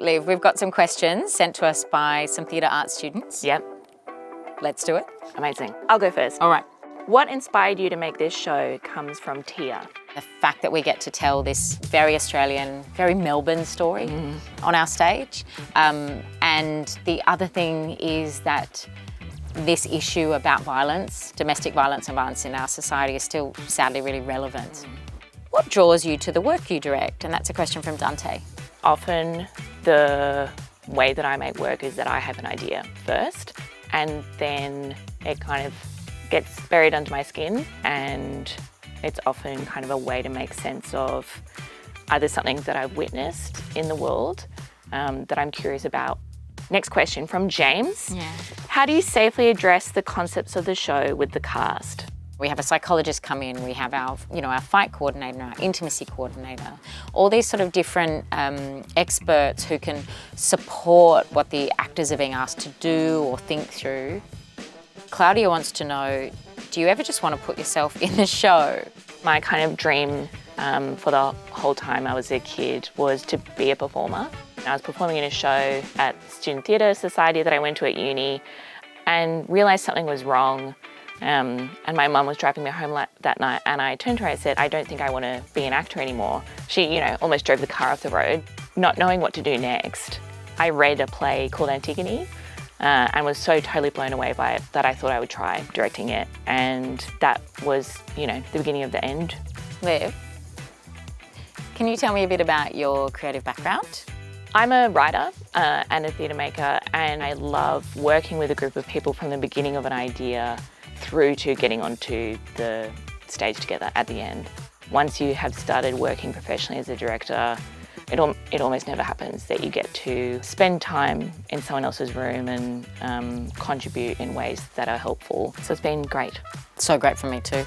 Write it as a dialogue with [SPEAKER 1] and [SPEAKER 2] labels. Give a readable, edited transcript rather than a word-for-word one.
[SPEAKER 1] Liv, we've got some questions sent to us by some theatre arts students.
[SPEAKER 2] Yep.
[SPEAKER 1] Let's do it.
[SPEAKER 2] Amazing. I'll go first.
[SPEAKER 1] All right.
[SPEAKER 2] What inspired you to make this show comes from Tia.
[SPEAKER 1] The fact that we get to tell this very Australian, very Melbourne story on our stage. And the other thing is that this issue about violence, domestic violence and violence in our society is still sadly really relevant. What draws you to the work you direct? And that's a question from Dante.
[SPEAKER 2] Often the way that I make work is that I have an idea first and then it kind of gets buried under my skin, and it's often kind of a way to make sense of either something that I've witnessed in the world that I'm curious about. Next question from James.
[SPEAKER 1] Yeah.
[SPEAKER 2] How do you safely address the concepts of the show with the cast?
[SPEAKER 1] We have a psychologist come in, we have our fight coordinator, our intimacy coordinator, all these sort of different experts who can support what the actors are being asked to do or think through. Claudia wants to know, do you ever just want to put yourself in the show?
[SPEAKER 2] My kind of dream for the whole time I was a kid was to be a performer. I was performing in a show at Student Theatre Society that I went to at uni and realised something was wrong. And my mum was driving me home that night and I turned to her and I said, I don't think I want to be an actor anymore. She, almost drove the car off the road, not knowing what to do next. I read a play called Antigone and was so totally blown away by it that I thought I would try directing it. And that was, the beginning of the end.
[SPEAKER 1] Liv, can you tell me a bit about your creative background?
[SPEAKER 2] I'm a writer and a theatre maker, and I love working with a group of people from the beginning of an idea through to getting onto the stage together at the end. Once you have started working professionally as a director, it almost never happens that you get to spend time in someone else's room and contribute in ways that are helpful. So it's been great.
[SPEAKER 1] So great for me too.